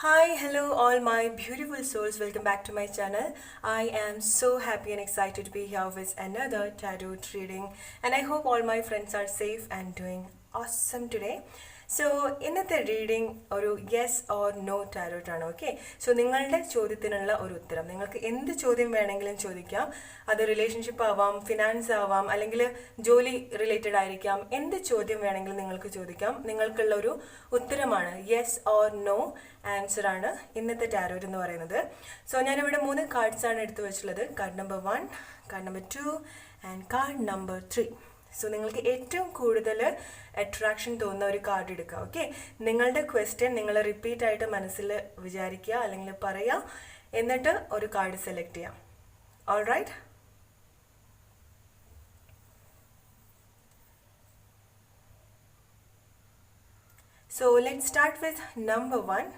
Hi, hello, all my beautiful souls. Welcome back to my channel. I am so happy and excited to be here with another tarot reading, and I hope all my friends are safe and doing awesome today. So ഇന്നത്തെ reading ഒരു yes or no tarot ആണ്. Okay, so നിങ്ങളുടെ ചോദ്യത്തിനുള്ള ഒരു ഉത്തരം. നിങ്ങൾക്ക് എന്ത് ചോദ്യം വേണമെങ്കിലും ചോദിക്കാം. അത് റിലേഷൻഷിപ്പ് ആവാം, ഫിനാൻസ് ആവാം, അല്ലെങ്കിൽ ജോലി റിലേറ്റഡ് ആയിരിക്കാം. എന്ത് ചോദ്യം വേണമെങ്കിലും നിങ്ങൾക്ക് ചോദിക്കാം. നിങ്ങൾക്കുള്ള ഒരു ഉത്തരമാണ് യെസ് ഓർ നോ ആൻസർ ആണ് ഇന്നത്തെ ടാരോട്ട് എന്ന് പറയുന്നത്. സോ ഞാനിവിടെ 3 കാർഡ്സാണ് എടുത്തു വെച്ചിട്ടുള്ളത്. Card number 1, card number 2 and card number 3. So നിങ്ങൾക്ക് ഏറ്റവും കൂടുതൽ അട്രാക്ഷൻ തോന്നുന്ന ഒരു കാർഡ് എടുക്കുക. ഓക്കെ, നിങ്ങളുടെ ക്വസ്റ്റ്യൻ നിങ്ങൾ റിപ്പീറ്റ് ആയിട്ട് മനസ്സിൽ വിചാരിക്കുക അല്ലെങ്കിൽ പറയുക, എന്നിട്ട് ഒരു കാർഡ് സെലക്ട് ചെയ്യാം. All right, so let start with number 1.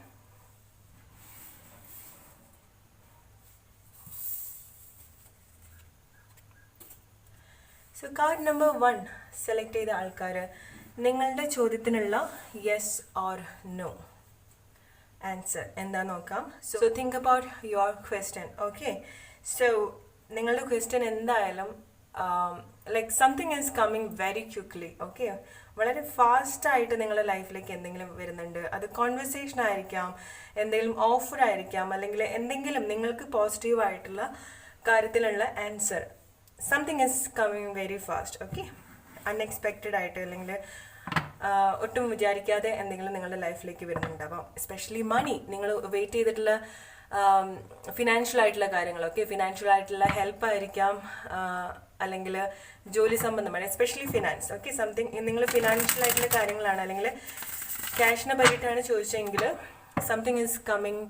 So card number 1 select ചെയ്ത ആൾക്കാർ നിങ്ങളുടെ ചോദ്യത്തിനുള്ള യെസ് ഓർ നോ ആൻസർ എന്താ നോക്കാം. So think about your question. Okay, so നിങ്ങളുടെ ക്വസ്റ്റ്യൻ എന്തായാലും like something is coming very quickly. Okay, വളരെ ഫാസ്റ്റായിട്ട് നിങ്ങളുടെ ലൈഫിലേക്ക് എന്തെങ്കിലും വരുന്നുണ്ട്. അത് കോൺവെർസേഷൻ ആയിരിക്കാം, എന്തെങ്കിലും ഓഫർ ആയിരിക്കാം, അല്ലെങ്കിൽ എന്തെങ്കിലും നിങ്ങൾക്ക് പോസിറ്റീവായിട്ടുള്ള കാര്യത്തിലുള്ള answer. Something is coming very fast. Okay, unexpected ആയിട്ട് അല്ലെങ്കിൽ ഒട്ടും വിചാരിക്കാതെ എന്തെങ്കിലും നിങ്ങളുടെ ലൈഫിലേക്ക് വരുന്നുണ്ടാവാം. എസ്പെഷ്യലി മണി, നിങ്ങൾ വെയിറ്റ് ചെയ്തിട്ടുള്ള ഫിനാൻഷ്യൽ ആയിട്ടുള്ള കാര്യങ്ങളൊക്കെ, ഫിനാൻഷ്യൽ ആയിട്ടുള്ള ഹെൽപ്പ് ആയിരിക്കാം, അല്ലെങ്കിൽ ജോലി സംബന്ധമാണ്, എസ്പെഷ്യലി ഫിനാൻസ്. ഓക്കെ, സംതിങ് നിങ്ങൾ ഫിനാൻഷ്യൽ ആയിട്ടുള്ള കാര്യങ്ങളാണ് അല്ലെങ്കിൽ ക്യാഷിനെ പറ്റിയിട്ടാണ് ചോദിച്ചെങ്കിൽ something is coming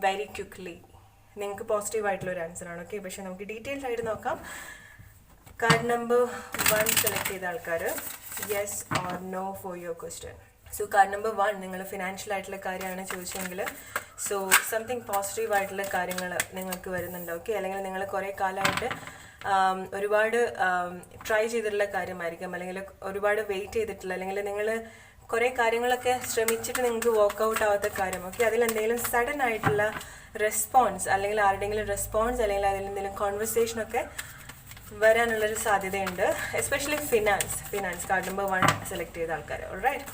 very quickly. നിങ്ങൾക്ക് പോസിറ്റീവ് ആയിട്ടുള്ള ഒരു ആൻസർ ആണ്. ഓക്കെ, പക്ഷെ നമുക്ക് ഡീറ്റെയിൽഡ് ആയിട്ട് നോക്കാം. കാർഡ് നമ്പർ 1 സെലക്ട് ചെയ്ത ആൾക്കാർ yes or no for your question. So card number 1 നിങ്ങൾ ഫിനാൻഷ്യൽ ആയിട്ടുള്ള കാര്യമാണ് ചോദിച്ചെങ്കിൽ സോ സംതിങ് പോസിറ്റീവ് ആയിട്ടുള്ള കാര്യങ്ങൾ നിങ്ങൾക്ക് വരുന്നുണ്ട്. ഓക്കെ, അല്ലെങ്കിൽ നിങ്ങൾ കുറേ കാലമായിട്ട് ഒരുപാട് ട്രൈ ചെയ്തിട്ടുള്ള കാര്യമായിരിക്കാം, അല്ലെങ്കിൽ ഒരുപാട് വെയിറ്റ് ചെയ്തിട്ടുള്ള, അല്ലെങ്കിൽ നിങ്ങൾ കുറേ കാര്യങ്ങളൊക്കെ ശ്രമിച്ചിട്ട് നിങ്ങൾക്ക് വർക്കൗട്ട് ആവാത്ത കാര്യം. ഓക്കെ, അതിലെന്തെങ്കിലും സഡൻ ആയിട്ടുള്ള റെസ്പോൺസ്, അല്ലെങ്കിൽ ആരുടെയെങ്കിലും റെസ്പോൺസ്, അല്ലെങ്കിൽ അതിലെന്തെങ്കിലും കോൺവെർസേഷനൊക്കെ വരാനുള്ളൊരു സാധ്യതയുണ്ട്. Especially finance card number 1 select ചെയ്ത ആൾക്കാർ. ഓൾറൈറ്റ്,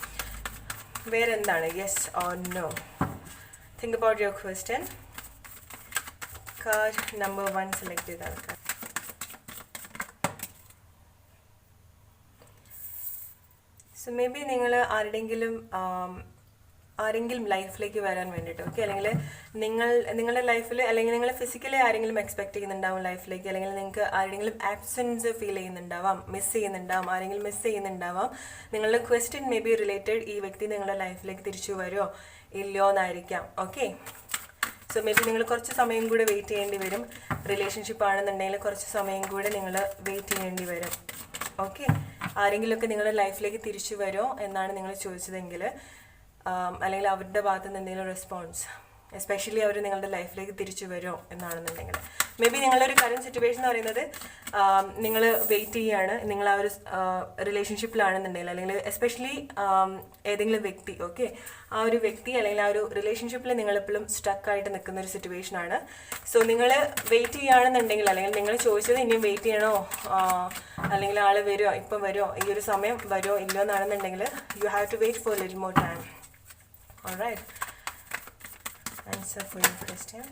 വേറെ എന്താണ് yes or no? Think about your question. Card number 1 select ചെയ്ത ആൾക്കാർ സോ മേ ബി നിങ്ങൾ ആരെങ്കിലും ലൈഫിലേക്ക് വരാൻ വേണ്ടിയിട്ട്. ഓക്കെ, അല്ലെങ്കിൽ നിങ്ങളുടെ ലൈഫിൽ, അല്ലെങ്കിൽ നിങ്ങൾ ഫിസിക്കലി ആരെങ്കിലും എക്സ്പെക്ട് ചെയ്യുന്നുണ്ടാവും ലൈഫിലേക്ക്, അല്ലെങ്കിൽ നിങ്ങൾക്ക് ആരെങ്കിലും ആബ്സെൻസ് ഫീൽ ചെയ്യുന്നുണ്ടാവാം, മിസ് ചെയ്യുന്നുണ്ടാവാം. നിങ്ങളുടെ ക്വസ്റ്റ്യൻ മേ ബി റിലേറ്റഡ് ഈ വ്യക്തി നിങ്ങളുടെ ലൈഫിലേക്ക് തിരിച്ചു വരുമോ ഇല്ലയോ എന്നായിരിക്കാം. ഓക്കെ, സോ മേ ബി നിങ്ങൾ കുറച്ച് സമയം കൂടെ വെയിറ്റ് ചെയ്യേണ്ടി വരും. റിലേഷൻഷിപ്പ് ആണെന്നുണ്ടെങ്കിൽ കുറച്ച് സമയം കൂടെ നിങ്ങൾ വെയിറ്റ് ചെയ്യേണ്ടി വരും. ഓക്കെ, ആരെങ്കിലുമൊക്കെ നിങ്ങളുടെ ലൈഫിലേക്ക് തിരിച്ചു വരുമോ എന്നാണ് നിങ്ങൾ ചോദിച്ചതെങ്കിൽ, അല്ലെങ്കിൽ അവരുടെ ഭാഗത്ത് നിന്ന് എന്തെങ്കിലും റെസ്പോൺസ്, എസ്പെഷ്യലി അവർ നിങ്ങളുടെ ലൈഫിലേക്ക് തിരിച്ചു വരുമോ എന്നാണെന്നുണ്ടെങ്കിൽ, മേ ബി നിങ്ങളുടെ ഒരു കറന്റ് സിറ്റുവേഷൻ എന്ന് പറയുന്നത് നിങ്ങൾ വെയിറ്റ് ചെയ്യുകയാണ്, നിങ്ങൾ ആ ഒരു റിലേഷൻഷിപ്പിലാണെന്നുണ്ടെങ്കിൽ, അല്ലെങ്കിൽ എസ്പെഷ്യലി ഏതെങ്കിലും വ്യക്തി. ഓക്കെ, ആ ഒരു വ്യക്തി അല്ലെങ്കിൽ ആ ഒരു റിലേഷൻഷിപ്പിൽ നിങ്ങളെപ്പോഴും സ്റ്റക്കായിട്ട് നിൽക്കുന്ന ഒരു സിറ്റുവേഷനാണ്. സോ നിങ്ങൾ വെയിറ്റ് ചെയ്യുകയാണെന്നുണ്ടെങ്കിൽ, അല്ലെങ്കിൽ നിങ്ങൾ ചോദിച്ചത് ഇനിയും വെയിറ്റ് ചെയ്യണോ, അല്ലെങ്കിൽ ആൾ വരുമോ, ഇപ്പം വരുമോ, ഈ ഒരു സമയം വരുമോ ഇല്ലയോ എന്നാണെന്നുണ്ടെങ്കിൽ you have to wait for little more time. Alright, answer for your question.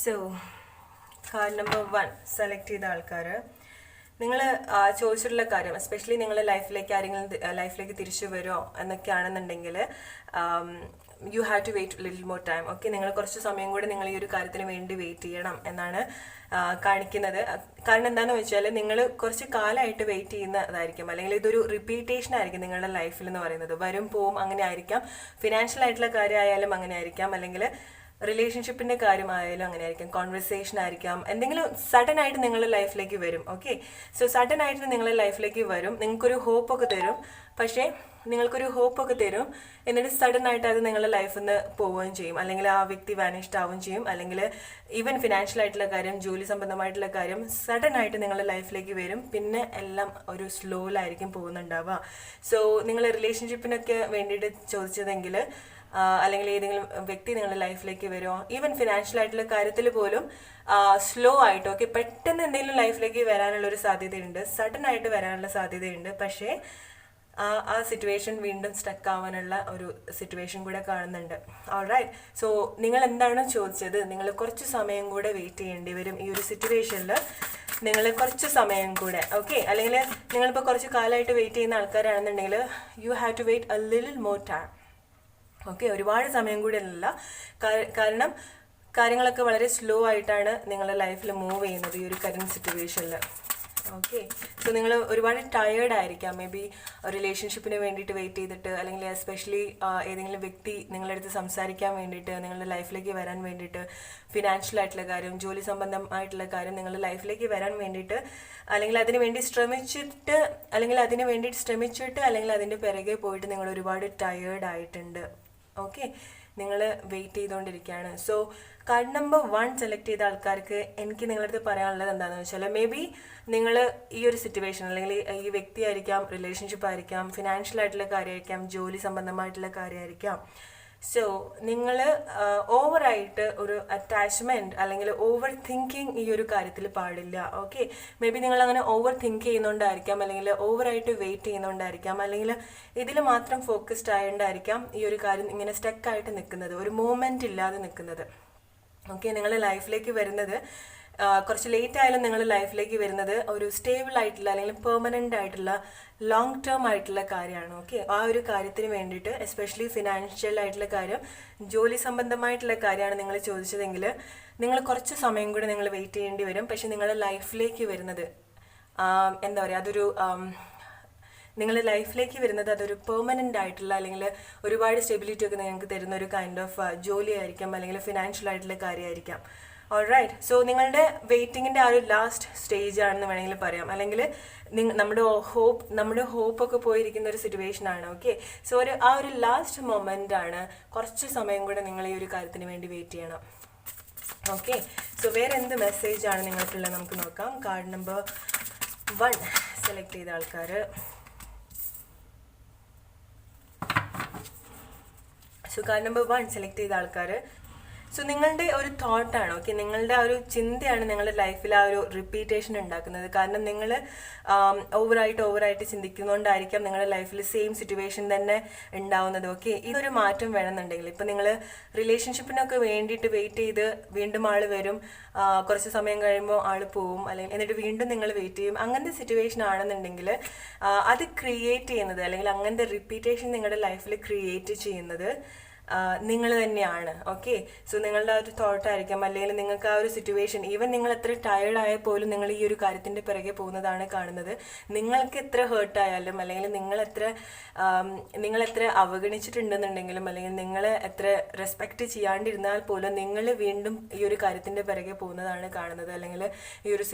So, card number 1 select ചെയ്ത ആൾക്കാർ നിങ്ങൾ ചോദിച്ചിട്ടുള്ള കാര്യം, എസ്പെഷ്യലി നിങ്ങളുടെ ലൈഫിലേക്ക് തിരിച്ചു വരുമോ എന്നൊക്കെയാണെന്നുണ്ടെങ്കിൽ you have to wait little more time. Okay, നിങ്ങൾ കുറച്ച് സമയം കൂടെ നിങ്ങൾ ഈ ഒരു കാര്യത്തിന് വേണ്ടി വെയിറ്റ് ചെയ്യണം എന്നാണ് കാണിക്കുന്നത്. കാരണം എന്താണെന്ന് വെച്ചാൽ നിങ്ങൾ കുറച്ച് കാലമായിട്ട് വെയിറ്റ് ചെയ്യുന്നതായിരിക്കും, അല്ലെങ്കിൽ ഇതൊരു റിപ്പീറ്റേഷൻ ആയിരിക്കും നിങ്ങളുടെ ലൈഫിൽ എന്ന് പറയുന്നത്. വരും പോവും അങ്ങനെ ആയിരിക്കാം. ഫിനാൻഷ്യൽ ആയിട്ടുള്ള കാര്യമായാലും അങ്ങനെ ആയിരിക്കാം, അല്ലെങ്കിൽ റിലേഷൻഷിപ്പിൻ്റെ കാര്യമായാലും അങ്ങനെ ആയിരിക്കും, കോൺവെർസേഷൻ ആയിരിക്കാം, എന്തെങ്കിലും സഡൻ ആയിട്ട് നിങ്ങളുടെ ലൈഫിലേക്ക് വരും. ഓക്കെ, സോ സഡൻ ആയിട്ട് നിങ്ങളുടെ ലൈഫിലേക്ക് വരും, നിങ്ങൾക്കൊരു ഹോപ്പൊക്കെ തരും. പക്ഷേ നിങ്ങൾക്കൊരു ഹോപ്പൊക്കെ തരും, എന്നിട്ട് സഡൻ ആയിട്ട് അത് നിങ്ങളുടെ ലൈഫിൽ നിന്ന് പോവുകയും ചെയ്യും, അല്ലെങ്കിൽ ആ വ്യക്തി വാനിഷ്ഡ് ആവുകയും ചെയ്യും, അല്ലെങ്കിൽ ഈവൻ ഫിനാൻഷ്യൽ ആയിട്ടുള്ള കാര്യം, ജോലി സംബന്ധമായിട്ടുള്ള കാര്യം സഡൻ ആയിട്ട് നിങ്ങളുടെ ലൈഫിലേക്ക് വരും. പിന്നെ എല്ലാം ഒരു സ്ലോയിലായിരിക്കും പോകുന്നുണ്ടാവുക. സോ നിങ്ങൾ റിലേഷൻഷിപ്പിനൊക്കെ വേണ്ടിയിട്ട് ചോദിച്ചതെങ്കിൽ, അല്ലെങ്കിൽ ഏതെങ്കിലും വ്യക്തി നിങ്ങളുടെ ലൈഫിലേക്ക് വരുമോ, ഈവൻ ഫിനാൻഷ്യൽ ആയിട്ടുള്ള കാര്യത്തിൽ പോലും സ്ലോ ആയിട്ട്, ഓക്കെ, പെട്ടെന്ന് എന്തെങ്കിലും ലൈഫിലേക്ക് വരാനുള്ളൊരു സാധ്യതയുണ്ട്, സഡൻ ആയിട്ട് വരാനുള്ള സാധ്യതയുണ്ട്. പക്ഷേ ആ സിറ്റുവേഷൻ വീണ്ടും സ്റ്റക്ക് ആവാനുള്ള ഒരു സിറ്റുവേഷൻ കൂടെ കാണുന്നുണ്ട്. ഓൾറൈറ്റ്, സോ നിങ്ങൾ എന്താണ് ചോദിച്ചത്, നിങ്ങൾ കുറച്ച് സമയം കൂടെ വെയിറ്റ് ചെയ്യേണ്ടി വരും ഈ ഒരു സിറ്റുവേഷനിൽ. നിങ്ങൾ കുറച്ച് സമയം കൂടെ, ഓക്കെ, അല്ലെങ്കിൽ നിങ്ങളിപ്പോൾ കുറച്ച് കാലമായിട്ട് വെയിറ്റ് ചെയ്യുന്ന ആൾക്കാരാണെന്നുണ്ടെങ്കിൽ you have to wait a little more time. Okay, ഒരുപാട് സമയം കൂടി അല്ല, കാരണം കാര്യങ്ങളൊക്കെ വളരെ സ്ലോ ആയിട്ടാണ് നിങ്ങളുടെ ലൈഫിൽ മൂവ് ചെയ്യുന്നത് ഈ ഒരു കറന്റ് സിറ്റുവേഷനിൽ. ഓക്കെ, സോ നിങ്ങൾ ഒരുപാട് ടയേർഡ് ആയിരിക്കാം, മേ ബി റിലേഷൻഷിപ്പിന് വേണ്ടിയിട്ട് വെയിറ്റ് ചെയ്തിട്ട്, അല്ലെങ്കിൽ എസ്പെഷ്യലി ഏതെങ്കിലും വ്യക്തി നിങ്ങളുടെ അടുത്ത് സംസാരിക്കാൻ വേണ്ടിയിട്ട്, നിങ്ങളുടെ ലൈഫിലേക്ക് വരാൻ വേണ്ടിയിട്ട്, ഫിനാൻഷ്യൽ ആയിട്ടുള്ള കാര്യം, ജോലി സംബന്ധമായിട്ടുള്ള കാര്യം നിങ്ങളുടെ ലൈഫിലേക്ക് വരാൻ വേണ്ടിയിട്ട്, അല്ലെങ്കിൽ അതിന് വേണ്ടി ശ്രമിച്ചിട്ട്, അല്ലെങ്കിൽ അതിൻ്റെ പിറകെ പോയിട്ട് നിങ്ങൾ ഒരുപാട് ടയേർഡ് ആയിട്ടുണ്ട്. ഓക്കെ, നിങ്ങൾ വെയിറ്റ് ചെയ്തുകൊണ്ടിരിക്കുകയാണ്. സോ കാർഡ് നമ്പർ 1 സെലക്ട് ചെയ്ത ആൾക്കാർക്ക് എനിക്ക് നിങ്ങളടുത്ത് പറയാനുള്ളത് എന്താണെന്ന് വെച്ചാൽ, മേ ബി നിങ്ങൾ ഈ ഒരു സിറ്റുവേഷൻ, അല്ലെങ്കിൽ ഈ വ്യക്തി ആയിരിക്കാം, റിലേഷൻഷിപ്പ് ആയിരിക്കാം, ഫിനാൻഷ്യൽ ആയിട്ടുള്ള കാര്യമായിരിക്കാം, ജോലി സംബന്ധമായിട്ടുള്ള കാര്യമായിരിക്കാം. സോ നിങ്ങൾ ഓവറായിട്ട് ഒരു അറ്റാച്ച്മെൻറ്റ് അല്ലെങ്കിൽ ഓവർ തിങ്കിങ് ഈ ഒരു കാര്യത്തിൽ പാടില്ല. ഓക്കെ, മേ ബി നിങ്ങൾ അങ്ങനെ ഓവർ തിങ്ക് ചെയ്യുന്നതുകൊണ്ടായിരിക്കാം, അല്ലെങ്കിൽ ഓവറായിട്ട് വെയിറ്റ് ചെയ്യുന്നതുകൊണ്ടായിരിക്കാം, അല്ലെങ്കിൽ ഇതിൽ മാത്രം ഫോക്കസ്ഡ് ആയതുകൊണ്ടായിരിക്കാം ഈ ഒരു കാര്യം ഇങ്ങനെ സ്റ്റക്കായിട്ട് നിൽക്കുന്നത്, ഒരു മൂവ്മെൻറ്റ് ഇല്ലാതെ നിൽക്കുന്നത്. ഓക്കെ, നിങ്ങളുടെ ലൈഫിലേക്ക് വരുന്നത് കുറച്ച് ലേറ്റ് ആയാലും നിങ്ങളുടെ ലൈഫിലേക്ക് വരുന്നത് ഒരു സ്റ്റേബിൾ ആയിട്ടുള്ള, അല്ലെങ്കിൽ പെർമനൻ്റ് ആയിട്ടുള്ള, ലോങ് ടേം ആയിട്ടുള്ള കാര്യമാണ്. ഓക്കെ, ആ ഒരു കാര്യത്തിന് വേണ്ടിയിട്ട്, എസ്പെഷ്യലി ഫിനാൻഷ്യൽ ആയിട്ടുള്ള കാര്യം, ജോലി സംബന്ധമായിട്ടുള്ള കാര്യമാണ് നിങ്ങൾ ചോദിച്ചതെങ്കിൽ, നിങ്ങൾ കുറച്ച് സമയം കൂടി നിങ്ങൾ വെയിറ്റ് ചെയ്യേണ്ടി വരും. പക്ഷെ നിങ്ങളുടെ ലൈഫിലേക്ക് വരുന്നത് എന്താ പറയുക, അതൊരു നിങ്ങളുടെ ലൈഫിലേക്ക് വരുന്നത് അതൊരു പെർമനൻ്റ് ആയിട്ടുള്ള, അല്ലെങ്കിൽ ഒരുപാട് സ്റ്റെബിലിറ്റി ഒക്കെ നിങ്ങൾക്ക് തരുന്ന ഒരു കൈൻഡ് ഓഫ് ജോലി ആയിരിക്കാം, അല്ലെങ്കിൽ ഫിനാൻഷ്യൽ ആയിട്ടുള്ള കാര്യമായിരിക്കാം. ഓൾറൈറ്റ്, സോ നിങ്ങളുടെ വെയിറ്റിങ്ങിൻ്റെ ആ ഒരു ലാസ്റ്റ് സ്റ്റേജ് ആണെന്ന് വേണമെങ്കിൽ പറയാം, അല്ലെങ്കിൽ നമ്മുടെ ഹോപ്പൊക്കെ പോയിരിക്കുന്ന ഒരു സിറ്റുവേഷൻ ആണ്. ഓക്കെ, സോ ആ ഒരു ലാസ്റ്റ് മൊമെൻ്റ് ആണ്. കുറച്ച് സമയം കൂടെ നിങ്ങൾ ഈ ഒരു കാര്യത്തിന് വേണ്ടി വെയിറ്റ് ചെയ്യണം. ഓക്കെ, സോ വേറെ എന്ത് മെസ്സേജ് ആണ് നിങ്ങൾക്കുള്ളത് നമുക്ക് നോക്കാം. കാർഡ് നമ്പർ 1 സെലക്ട് ചെയ്ത ആൾക്കാർ, സോ കാർഡ് നമ്പർ 1 സെലക്ട് ചെയ്ത ആൾക്കാർ, സോ നിങ്ങളുടെ ഒരു തോട്ടാണ്, ഓക്കെ, നിങ്ങളുടെ ആ ഒരു ചിന്തയാണ് നിങ്ങളുടെ ലൈഫിൽ ആ ഒരു റിപ്പീറ്റേഷൻ ഉണ്ടാക്കുന്നത്. കാരണം നിങ്ങൾ ഓവറായിട്ട് ചിന്തിക്കുന്നതുകൊണ്ടായിരിക്കാം നിങ്ങളുടെ ലൈഫിൽ സെയിം സിറ്റുവേഷൻ തന്നെ ഉണ്ടാവുന്നത്. ഓക്കെ, ഇതൊരു മാറ്റം വേണമെന്നുണ്ടെങ്കിൽ, ഇപ്പം നിങ്ങൾ റിലേഷൻഷിപ്പിനൊക്കെ വേണ്ടിയിട്ട് വെയിറ്റ് ചെയ്ത് വീണ്ടും ആൾ വരും, കുറച്ച് സമയം കഴിയുമ്പോൾ ആൾ പോവും, അല്ലെങ്കിൽ എന്നിട്ട് വീണ്ടും നിങ്ങൾ വെയിറ്റ് ചെയ്യും, അങ്ങനത്തെ സിറ്റുവേഷൻ ആണെന്നുണ്ടെങ്കിൽ അത് ക്രിയേറ്റ് ചെയ്യുന്നത്, അല്ലെങ്കിൽ അങ്ങനത്തെ റിപ്പീറ്റേഷൻ നിങ്ങളുടെ ലൈഫിൽ ക്രിയേറ്റ് ചെയ്യുന്നത് നിങ്ങൾ തന്നെയാണ്. ഓക്കെ, സോ നിങ്ങളുടെ ആ ഒരു തോട്ടായിരിക്കാം, അല്ലെങ്കിൽ നിങ്ങൾക്ക് ആ ഒരു സിറ്റുവേഷൻ, ഈവൻ നിങ്ങൾ എത്ര ടയേർഡ് ആയാൽ പോലും നിങ്ങൾ ഈ ഒരു കാര്യത്തിൻ്റെ പിറകെ പോകുന്നതാണ് കാണുന്നത്. നിങ്ങൾക്ക് എത്ര ഹേർട്ടായാലും, അല്ലെങ്കിൽ നിങ്ങളെത്ര അവഗണിച്ചിട്ടുണ്ടെന്നുണ്ടെങ്കിലും, അല്ലെങ്കിൽ നിങ്ങളെ എത്ര റെസ്പെക്റ്റ് ചെയ്യാണ്ടിരുന്നാൽ പോലും നിങ്ങൾ വീണ്ടും ഈ ഒരു കാര്യത്തിൻ്റെ പിറകെ പോകുന്നതാണ് കാണുന്നത്, അല്ലെങ്കിൽ ഈ ഒരു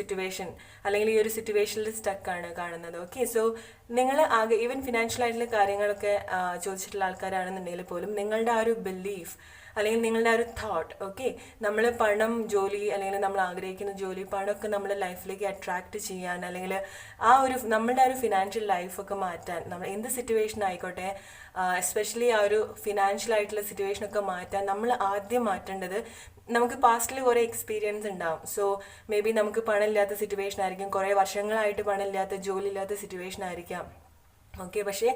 സിറ്റുവേഷനിൽ സ്റ്റക്കാണ് കാണുന്നത്. ഓക്കെ, സോ നിങ്ങൾ ആകെ ഈവൻ ഫിനാൻഷ്യൽ ആയിട്ടുള്ള കാര്യങ്ങളൊക്കെ ചോദിച്ചിട്ടുള്ള ആൾക്കാരാണെന്നുണ്ടെങ്കിൽ പോലും നിങ്ങളുടെ ആ ഒരു ബിലീഫ്, അല്ലെങ്കിൽ നിങ്ങളുടെ ആ ഒരു തോട്ട്, ഓക്കെ, നമ്മൾ പണം, ജോലി, അല്ലെങ്കിൽ നമ്മൾ ആഗ്രഹിക്കുന്ന ജോലി, പണമൊക്കെ നമ്മുടെ ലൈഫിലേക്ക് അട്രാക്റ്റ് ചെയ്യാൻ, അല്ലെങ്കിൽ നമ്മളുടെ ആ ഒരു ഫിനാൻഷ്യൽ ലൈഫൊക്കെ മാറ്റാൻ, നമ്മൾ എന്ത് സിറ്റുവേഷൻ ആയിക്കോട്ടെ, എസ്പെഷ്യലി ആ ഒരു ഫിനാൻഷ്യൽ ആയിട്ടുള്ള സിറ്റുവേഷനൊക്കെ മാറ്റാൻ നമ്മൾ ആദ്യം മാറ്റേണ്ടത്, നമുക്ക് പാസ്റ്റിൽ കുറേ എക്സ്പീരിയൻസ് ഉണ്ടാവും. സോ മേ ബി നമുക്ക് പണമില്ലാത്ത സിറ്റുവേഷൻ ആയിരിക്കും, കുറേ വർഷങ്ങളായിട്ട് പണമില്ലാത്ത, ജോലി ഇല്ലാത്ത സിറ്റുവേഷൻ ആയിരിക്കാം. ഓക്കെ, പക്ഷേ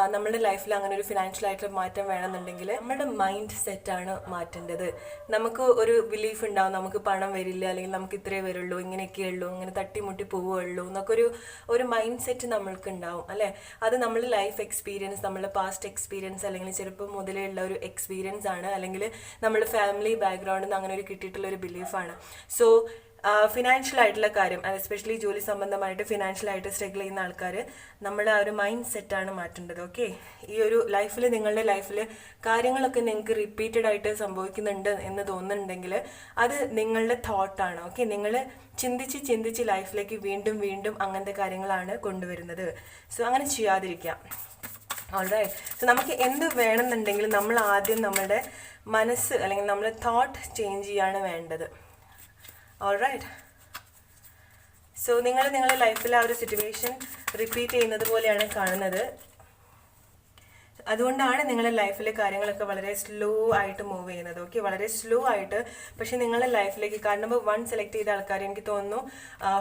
നമ്മുടെ ലൈഫിൽ അങ്ങനെ ഒരു ഫിനാൻഷ്യൽ ആയിട്ടുള്ള മാറ്റം വേണമെന്നുണ്ടെങ്കിൽ നമ്മുടെ മൈൻഡ് സെറ്റാണ് മാറ്റേണ്ടത്. നമുക്ക് ഒരു ബിലീഫ് ഉണ്ടാവും, നമുക്ക് പണം വരില്ല, അല്ലെങ്കിൽ നമുക്ക് ഇത്രേ വരുള്ളൂ, ഇങ്ങനെയൊക്കെ ഉള്ളൂ, ഇങ്ങനെ തട്ടിമുട്ടി പോവുകയുള്ളൂ എന്നൊക്കെ ഒരു മൈൻഡ് സെറ്റ് നമ്മൾക്ക് ഉണ്ടാവും, അല്ലേ? അത് നമ്മുടെ ലൈഫ് എക്സ്പീരിയൻസ്, നമ്മുടെ പാസ്റ്റ് എക്സ്പീരിയൻസ്, അല്ലെങ്കിൽ ചെറുപ്പം മുതലേ ഉള്ള ഒരു എക്സ്പീരിയൻസ് ആണ്, അല്ലെങ്കിൽ നമ്മുടെ ഫാമിലി ബാക്ക്ഗ്രൗണ്ടിൽ നിന്ന് അങ്ങനെ ഒരു കിട്ടിയിട്ടുള്ള ഒരു ബിലീഫാണ്. സോ ഫിനാൻഷ്യൽ ആയിട്ടുള്ള കാര്യം, എസ്പെഷ്യലി ജോലി സംബന്ധമായിട്ട് ഫിനാൻഷ്യലായിട്ട് സ്ട്രഗിൾ ചെയ്യുന്ന ആൾക്കാർ നമ്മുടെ ആ ഒരു മൈൻഡ് സെറ്റാണ് മാറ്റേണ്ടത്. ഓക്കെ, ഈ ഒരു ലൈഫിൽ, നിങ്ങളുടെ ലൈഫിൽ കാര്യങ്ങളൊക്കെ നിങ്ങൾക്ക് റിപ്പീറ്റഡ് ആയിട്ട് സംഭവിക്കുന്നുണ്ട് എന്ന് തോന്നുന്നുണ്ടെങ്കിൽ അത് നിങ്ങളുടെ തോട്ടാണ്. ഓക്കെ, നിങ്ങൾ ചിന്തിച്ച് ലൈഫിലേക്ക് വീണ്ടും വീണ്ടും അങ്ങനത്തെ കാര്യങ്ങളാണ് കൊണ്ടുവരുന്നത്. സോ അങ്ങനെ ചെയ്യാതിരിക്കാം. ഓൾറൈറ്റ്, സോ നമുക്ക് എന്ത് വേണമെന്നുണ്ടെങ്കിലും നമ്മൾ ആദ്യം നമ്മുടെ മനസ്സ് അല്ലെങ്കിൽ നമ്മുടെ തോട്ട് ചേഞ്ച് ചെയ്യാണ് വേണ്ടത്. ഓൾറൈറ്റ്, സോ നിങ്ങളുടെ ലൈഫിൽ ആ ഒരു സിറ്റുവേഷൻ റിപ്പീറ്റ് ചെയ്യുന്നത് പോലെയാണ് കാണുന്നത്. അതുകൊണ്ടാണ് നിങ്ങളുടെ ലൈഫിലെ കാര്യങ്ങളൊക്കെ വളരെ സ്ലോ ആയിട്ട് മൂവ് ചെയ്യുന്നത്. ഓക്കെ, വളരെ സ്ലോ ആയിട്ട്. പക്ഷെ നിങ്ങളുടെ ലൈഫിലേക്ക് കാരണം നമ്പർ 1 സെലക്ട് ചെയ്ത ആൾക്കാർ, എനിക്ക് തോന്നുന്നു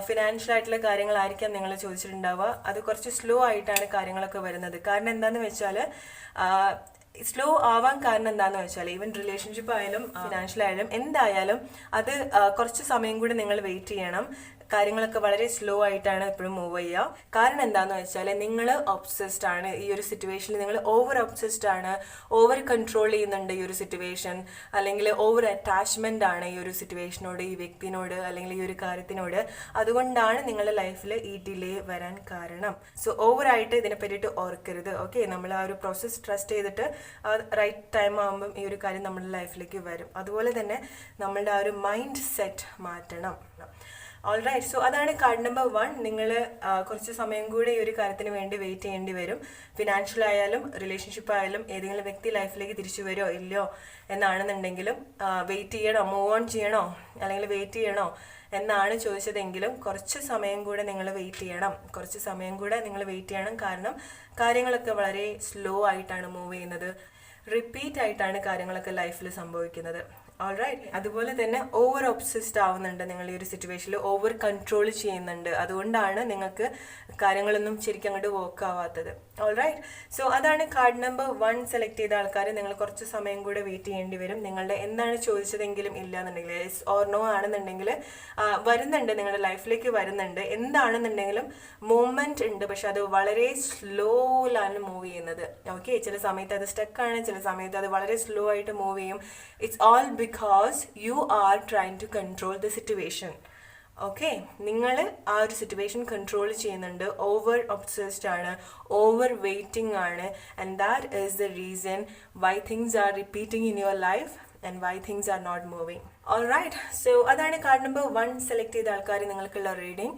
ഫിനാൻഷ്യൽ ആയിട്ടുള്ള കാര്യങ്ങളായിരിക്കാം നിങ്ങൾ ചോദിച്ചിട്ടുണ്ടാവുക. അത് കുറച്ച് സ്ലോ ആയിട്ടാണ് കാര്യങ്ങളൊക്കെ വരുന്നത്. കാരണം എന്താണെന്ന് വെച്ചാൽ, സ്ലോ ആവാൻ കാരണം എന്താണെന്ന് വെച്ചാൽ, ഈവൻ റിലേഷൻഷിപ്പ് ആയാലും ഫിനാൻഷ്യൽ ആയാലും എന്തായാലും അത് കുറച്ച് സമയം കൂടി നിങ്ങൾ വെയിറ്റ് ചെയ്യണം. കാര്യങ്ങളൊക്കെ വളരെ സ്ലോ ആയിട്ടാണ് എപ്പോഴും മൂവ് ചെയ്യുക. കാരണം എന്താണെന്ന് വെച്ചാൽ, നിങ്ങൾ ഒബ്സസ്ഡ് ആണ് ഈ ഒരു സിറ്റുവേഷനിൽ. നിങ്ങൾ ഓവർ ഒബ്സസ്ഡ് ആണ്, ഓവർ കൺട്രോൾ ചെയ്യുന്നുണ്ട് ഈ ഒരു സിറ്റുവേഷൻ, അല്ലെങ്കിൽ ഓവർ അറ്റാച്ച്മെന്റ് ആണ് ഈ ഒരു സിറ്റുവേഷനോട്, ഈ വ്യക്തിനോട്, അല്ലെങ്കിൽ ഈ ഒരു കാര്യത്തിനോട്. അതുകൊണ്ടാണ് നിങ്ങളുടെ ലൈഫിൽ ഈ ഡിലേ വരാൻ കാരണം. സോ ഓവറായിട്ട് ഇതിനെ പറ്റിയിട്ട് ഓർക്കരുത്. ഓക്കെ, നമ്മൾ ആ ഒരു പ്രോസസ്സ് ട്രസ്റ്റ് ചെയ്തിട്ട് റൈറ്റ് ടൈം ആകുമ്പം ഈ ഒരു കാര്യം നമ്മുടെ ലൈഫിലേക്ക് വരും. അതുപോലെ തന്നെ നമ്മളുടെ ആ ഒരു മൈൻഡ് സെറ്റ് മാറ്റണം. ഓൾറൈറ്റ്, സോ അതാണ് കാർഡ് നമ്പർ 1. നിങ്ങൾ കുറച്ച് സമയം കൂടി ഈ ഒരു കാര്യത്തിന് വേണ്ടി വെയിറ്റ് ചെയ്യേണ്ടി വരും. ഫിനാൻഷ്യൽ ആയാലും റിലേഷൻഷിപ്പ് ആയാലും ഏതെങ്കിലും വ്യക്തി ലൈഫിലേക്ക് തിരിച്ചു വരുമോ ഇല്ലയോ എന്നാണെന്നുണ്ടെങ്കിലും വെയിറ്റ് ചെയ്യണോ, മൂവ് ഓൺ ചെയ്യണോ, അല്ലെങ്കിൽ വെയിറ്റ് ചെയ്യണോ എന്നാണ് ചോദിച്ചതെങ്കിലും കുറച്ച് സമയം കൂടെ നിങ്ങൾ വെയിറ്റ് ചെയ്യണം. കാരണം കാര്യങ്ങളൊക്കെ വളരെ സ്ലോ ആയിട്ടാണ് മൂവ് ചെയ്യുന്നത്. റിപ്പീറ്റ് ആയിട്ടാണ് കാര്യങ്ങളൊക്കെ ലൈഫിൽ സംഭവിക്കുന്നത്. ഓൾറൈറ്റ്, അതുപോലെ തന്നെ ഓവർ ഒബ്സസ്ഡ് ആവുന്നുണ്ട് നിങ്ങൾ ഈ ഒരു സിറ്റുവേഷനിൽ, ഓവർ കൺട്രോൾ ചെയ്യുന്നുണ്ട്. അതുകൊണ്ടാണ് നിങ്ങൾക്ക് കാര്യങ്ങളൊന്നും ശരിക്കും അങ്ങോട്ട് വർക്ക് ആവാത്തത്. ഓൾറൈറ്റ്, സോ അതാണ് കാർഡ് നമ്പർ 1 സെലക്ട് ചെയ്ത ആൾക്കാർ. നിങ്ങൾ കുറച്ച് സമയം കൂടെ വെയിറ്റ് ചെയ്യേണ്ടി വരും. നിങ്ങളുടെ എന്താണ് ചോദിച്ചതെങ്കിലും ഇല്ല എന്നുണ്ടെങ്കിൽ, യെസ് ഓർ നോ ആണെന്നുണ്ടെങ്കിൽ വരുന്നുണ്ട്, നിങ്ങളുടെ ലൈഫിലേക്ക് വരുന്നുണ്ട്. എന്താണെന്നുണ്ടെങ്കിലും മൂവ്മെന്റ് ഉണ്ട്, പക്ഷെ അത് വളരെ സ്ലോയിലാണ് മൂവ് ചെയ്യുന്നത്. ഓക്കെ, ചില സമയത്ത് അത് സ്റ്റക്കാണ്, ചില സമയത്ത് അത് വളരെ സ്ലോ ആയിട്ട് മൂവ് ചെയ്യും. It's all because you are trying to control the situation. Okay, നിങ്ങൾ ആ ഒരു സിറ്റുവേഷൻ കൺട്രോൾ ചെയ്യുന്നുണ്ട്, ഓവർ ഒബ്സസ്ഡ് ആണ്, ഓവർ വെയിറ്റിംഗ് ആണ്. And that is the reason why things are repeating in your life and why things are not moving. Alright, so അതാണ് card number 1 select ചെയ്ത ആൾക്കാർ നിങ്ങൾക്കുള്ള reading.